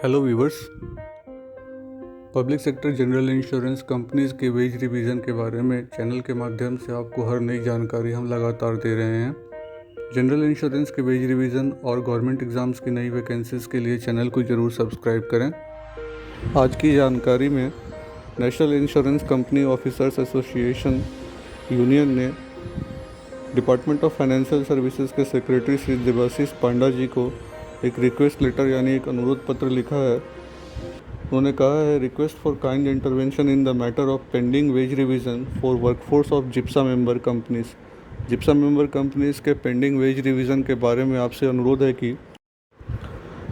Hello viewers. Public sector general insurance companies के veg revision के बारे में चैनल के माध्यम से आपको हर नई जानकारी हम लगातार दे रहे हैं। जनरल इंश्योरेंस के वेज रिवीजन और गवर्नमेंट एग्ज़ाम्स की नई वैकेंसीज के लिए चैनल को ज़रूर सब्सक्राइब करें। आज की जानकारी में national insurance company officers association union ने डिपार्टमेंट ऑफ फाइनेंशियल सर्विसेज के सेक्रेटरी श्री देवाशीष पांडा जी को एक रिक्वेस्ट लेटर यानी एक अनुरोध पत्र लिखा है। उन्होंने कहा है, request for kind intervention in the matter of pending wage revision for workforce of GIPSA member companies. GIPSA member companies के पेंडिंग वेज रिवीजन के बारे में आपसे अनुरोध है कि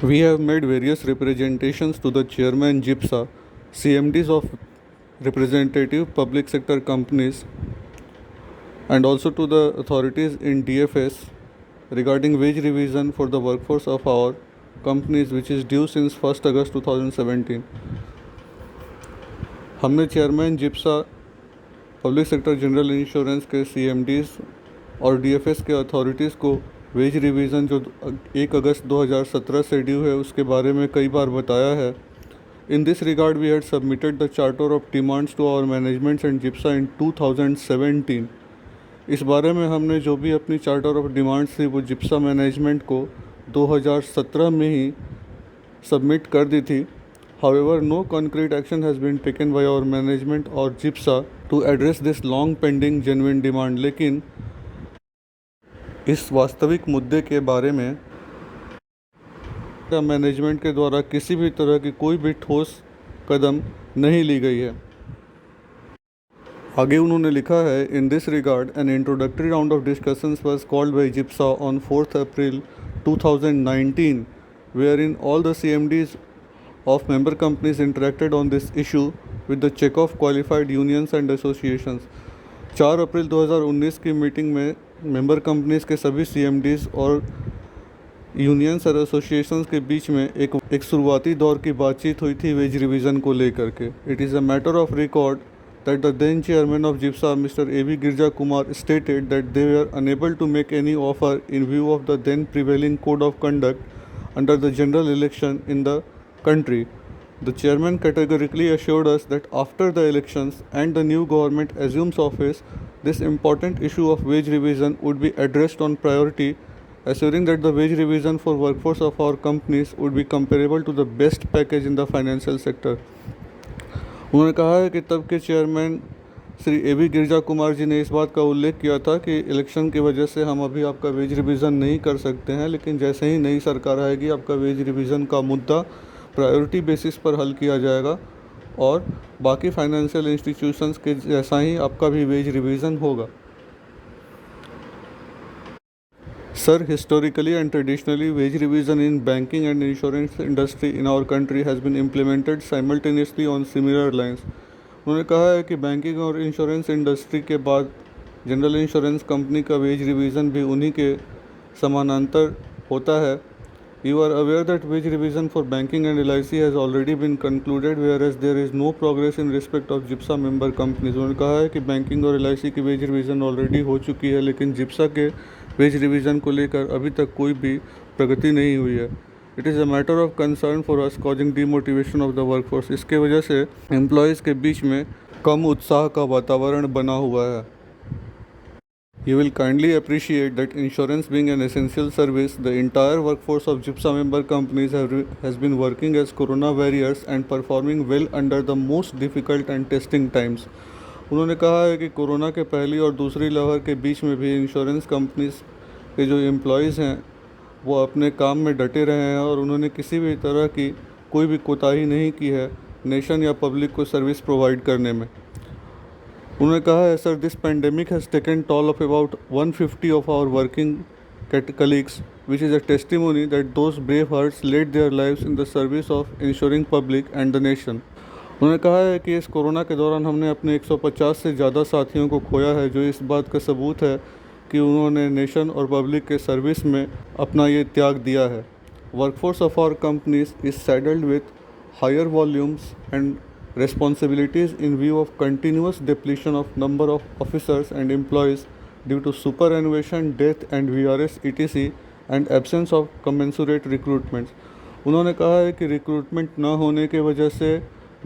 we have made various representations to the chairman GIPSA, CMDs of representative public sector companies and also to the authorities in DFS regarding wage revision for the workforce of our companies which is due since 1st August 2017। हमने chairman GIPSA, public sector general insurance के CMDs और DFS के authorities को wage revision जो 1 अगस्त 2017 से due है उसके बारे में कई बार बताया है। In this regard we had submitted the charter of demands to our managements and जिप्सा in 2017। इस बारे में हमने जो भी अपनी चार्टर ऑफ डिमांड्स थी वो जिप्सा मैनेजमेंट को 2017 में ही सबमिट कर दी थी। However no concrete action has been taken by our management और GIPSA to address this long pending genuine demand. लेकिन इस वास्तविक मुद्दे के बारे में मैनेजमेंट के द्वारा किसी भी तरह की कोई भी ठोस कदम नहीं ली गई है। आगे उन्होंने लिखा है, in this regard an introductory round of discussions was called by GIPSA on 4 April 2019 wherein all the CMDs of member companies interacted on this issue with the check of qualified unions and associations. 4 अप्रैल 2019 की meeting में member companies के सभी CMDs और unions और associations के बीच में एक शुरुआती दौर की बातचीत हुई थी वेज रिवीजन को लेकर के। It is a matter of record that the then chairman of JIPSA, Mr. A.V. Girja Kumar, stated that they were unable to make any offer in view of the then prevailing code of conduct under the general election in the country. The chairman categorically assured us that after the elections and the new government assumes office, this important issue of wage revision would be addressed on priority, assuring that the wage revision for workforce of our companies would be comparable to the best package in the financial sector. उन्होंने कहा है कि तब के chairman Shri A.V. गिरजा कुमार जी ने इस बात का उल्लेख किया था कि इलेक्शन की वजह से हम अभी आपका वेज रिवीजन नहीं कर सकते हैं, लेकिन जैसे ही नई सरकार आएगी आपका वेज रिवीजन का मुद्दा प्रायोरिटी बेसिस पर हल किया जाएगा और बाकी फाइनेंशियल इंस्टीट्यूशंस के जैसा ही आपका भी वेज रिवीजन होगा। Sir, historically and traditionally, wage revision in banking and insurance industry in our country has been implemented simultaneously on similar lines। उन्होंने कहा है कि बैंकिंग और इंश्योरेंस इंडस्ट्री के बाद जनरल इंश्योरेंस कंपनी का वेज रिवीजन भी उन्हीं के समानांतर होता है। You are aware that wage revision for banking and LIC has already been concluded, whereas there is no progress in respect of JIPSA member companies। उन्होंने कहा है कि बैंकिंग और LIC की वेज रिवीजन ऑलरेडी हो चुकी है, लेकिन जिप्सा के वेज रिवीजन को लेकर अभी तक कोई भी प्रगति नहीं हुई है। It is a matter of concern for us causing demotivation of the workforce. इसके वजह से एम्प्लॉयज़ के बीच में कम उत्साह का वातावरण बना हुआ है। You will kindly appreciate that insurance being an essential service, the entire workforce of JIPSA member companies has been working as corona warriors and performing well under the most difficult and testing times। उन्होंने कहा है कि corona के पहली और दूसरी लहर के बीच में भी इंश्योरेंस कंपनीज के जो एम्प्लॉयज़ हैं वो अपने काम में डटे रहे हैं और उन्होंने किसी भी तरह की कोई भी कोताही नहीं की है नेशन या पब्लिक को सर्विस प्रोवाइड करने में। उन्होंने कहा है, sir, this pandemic has taken toll of about 150 of our working colleagues which is a testimony that those brave hearts laid their lives in the service of insuring public and the nation. उन्होंने कहा है कि इस corona के दौरान हमने अपने 150 से ज़्यादा साथियों को खोया है, जो इस बात का सबूत है कि उन्होंने नेशन और पब्लिक के सर्विस में अपना ये त्याग दिया है। Workforce of our companies is saddled with higher volumes and responsibilities in view of continuous depletion of number of officers and employees due to superannuation, death and VRS etc. and absence of commensurate recruitments। उन्होंने कहा है कि recruitment न होने के वजह से,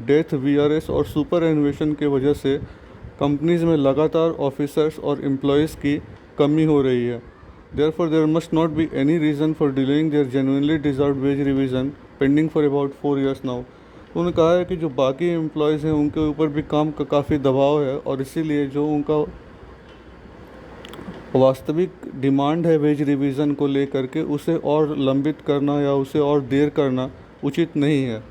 death, VRS और सुपर एनुएशन के वजह से कंपनीज में लगातार ऑफिसर्स और एम्प्लॉयज़ की कमी हो रही है। Therefore, there must not be any reason for delaying their genuinely deserved wage revision pending for about 4 years now। उन्होंने कहा है कि जो बाकी एम्प्लॉयज़ हैं उनके ऊपर भी काम का काफ़ी दबाव है और इसीलिए जो उनका वास्तविक डिमांड है वेज रिवीजन को लेकर के उसे और लंबित करना या उसे और देर करना उचित नहीं है।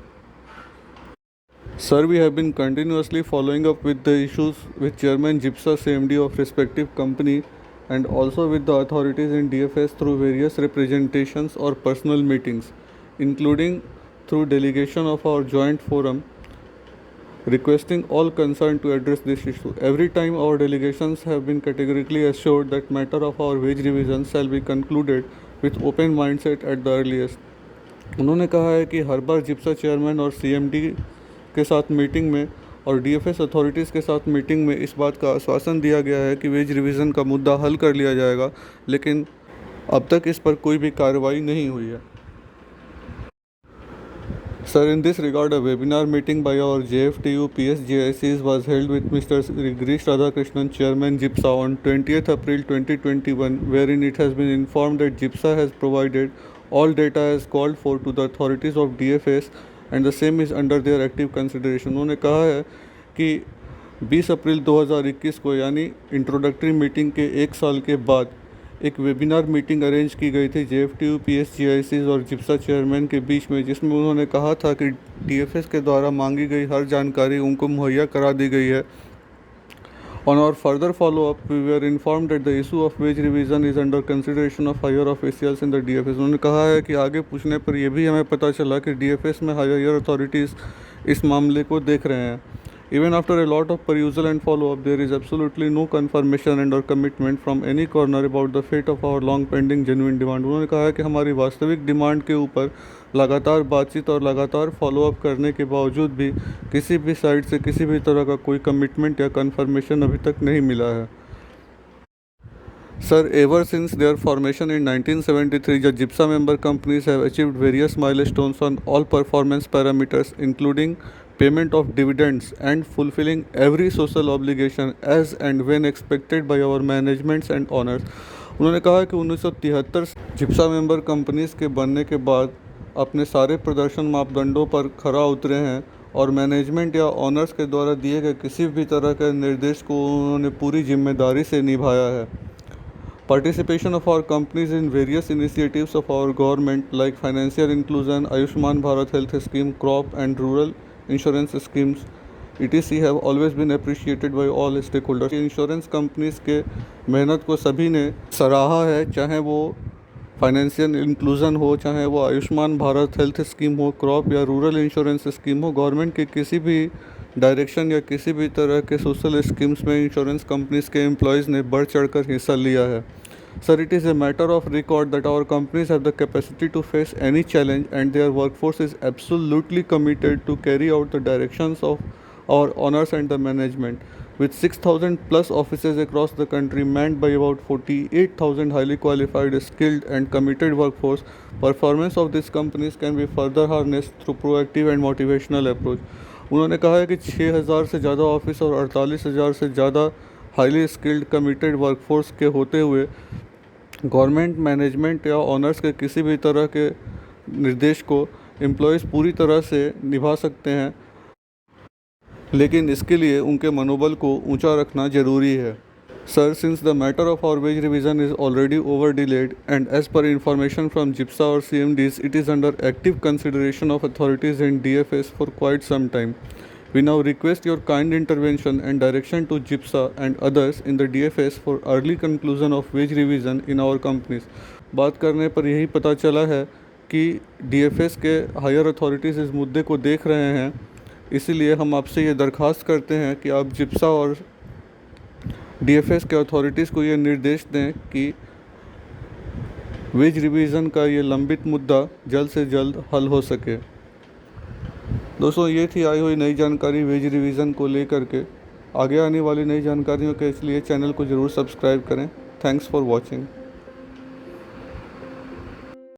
Sir, we have been continuously following up with the issues with Chairman GIPSA CMD of respective company and also with the authorities in DFS through various representations or personal meetings, including through delegation of our joint forum, requesting all concerned to address this issue. Every time our delegations have been categorically assured that matter of our wage revision shall be concluded with open mindset at the earliest। उन्होंने कहा है कि हर बार जिप्सा chairman और CMD के साथ meeting में और DFS authorities के साथ मीटिंग में इस बात का आश्वासन दिया गया है कि वेज रिवीजन का मुद्दा हल कर लिया जाएगा, लेकिन अब तक इस पर कोई भी कार्रवाई नहीं हुई है। Sir, in this regard, a webinar meeting by our JFTU PSGICs was held with Mr. Girish Radhakrishnan, Chairman GIPSA, on 20th April 2021, wherein it has been informed that GIPSA has provided all data as called for to the authorities of DFS and the same is under their active consideration। उन्होंने कहा है कि 20 अप्रैल 2021 को यानी introductory meeting के 1 साल के बाद एक वेबिनार मीटिंग अरेंज की गई थी JFTU PSGICs और जिप्सा चेयरमैन के बीच में, जिसमें उन्होंने कहा था कि DFS के द्वारा मांगी गई हर जानकारी उनको मुहैया करा दी गई है। On our further follow-up, we were informed that the issue of wage revision is under consideration of higher officials in the DFS। उन्होंने कहा है कि आगे पूछने पर यह भी हमें पता चला कि DFS में हायर अथॉरिटीज़ इस मामले को देख रहे हैं। Even after a lot of perusal and follow-up, there is absolutely no confirmation and or commitment from any corner about the fate of our long-pending genuine demand। उन्होंने कहा है कि हमारी वास्तविक डिमांड के ऊपर लगातार बातचीत और लगातार फॉलोअप करने के बावजूद भी किसी भी साइड से किसी भी तरह का कोई कमिटमेंट या कन्फर्मेशन अभी तक नहीं मिला है। Sir, ever since their formation in 1973, the GIPSA member companies have achieved various milestones on all performance parameters, including payment of dividends and fulfilling every social obligation as and when expected by our managements and owners। उन्होंने कहा कि 1973 जिप्सा member companies के बनने के बाद अपने सारे प्रदर्शन मापदंडों पर खरा उतरे हैं और मैनेजमेंट या ऑनर्स के द्वारा दिए गए किसी भी तरह के निर्देश को उन्होंने पूरी जिम्मेदारी से निभाया है। Participation of our companies in various initiatives of our government like financial inclusion, Ayushman Bharat Health Scheme, crop and rural insurance schemes, etc. have always been appreciated by all stakeholders। Insurance companies के मेहनत को सभी ने सराहा है, चाहे वो financial inclusion हो, चाहे वो आयुष्मान भारत हेल्थ स्कीम हो, क्रॉप या रूरल इंश्योरेंस स्कीम हो। गवर्नमेंट के किसी भी डायरेक्शन या किसी भी तरह के सोशल स्कीम्स में इंश्योरेंस कंपनीज के एम्प्लॉयज़ ने बढ़ चढ़कर हिस्सा लिया है। Sir, it is a matter of record that our companies have the capacity to face any challenge and their workforce is absolutely committed to carry out the directions of our owners and the management। With 6,000 plus offices across the country manned by about 48,000 highly qualified, skilled and committed workforce, performance of these companies can be further harnessed through proactive and motivational approach। उन्होंने कहा है कि 6,000 से ज़्यादा office और 48,000 से ज़्यादा highly skilled committed workforce के होते हुए गवर्नमेंट, मैनेजमेंट या ऑनर्स के किसी भी तरह के निर्देश को एम्प्लॉयज़ पूरी तरह से निभा सकते हैं, लेकिन इसके लिए उनके मनोबल को ऊंचा रखना ज़रूरी है। Sir, since the matter of our wage revision is already over delayed and as per information from GIPSA or CMDs, it is under active consideration of authorities in DFS for quite some time. We now request your kind intervention and direction to GIPSA and others in the DFS for early conclusion of wage revision in our companies। बात करने पर यही पता चला है कि DFS के higher authorities इस मुद्दे को देख रहे हैं, इसीलिए हम आपसे ये दरख्वास्त करते हैं कि आप जिप्सा और DFS के अथॉरिटीज़ को ये निर्देश दें कि वेज रिवीजन का ये लंबित मुद्दा जल्द से जल्द हल हो सके। दोस्तों, ये थी आई हुई नई जानकारी वेज रिवीजन को लेकर के। आगे आने वाली नई जानकारियों के लिए चैनल को ज़रूर सब्सक्राइब करें। Thanks for watching.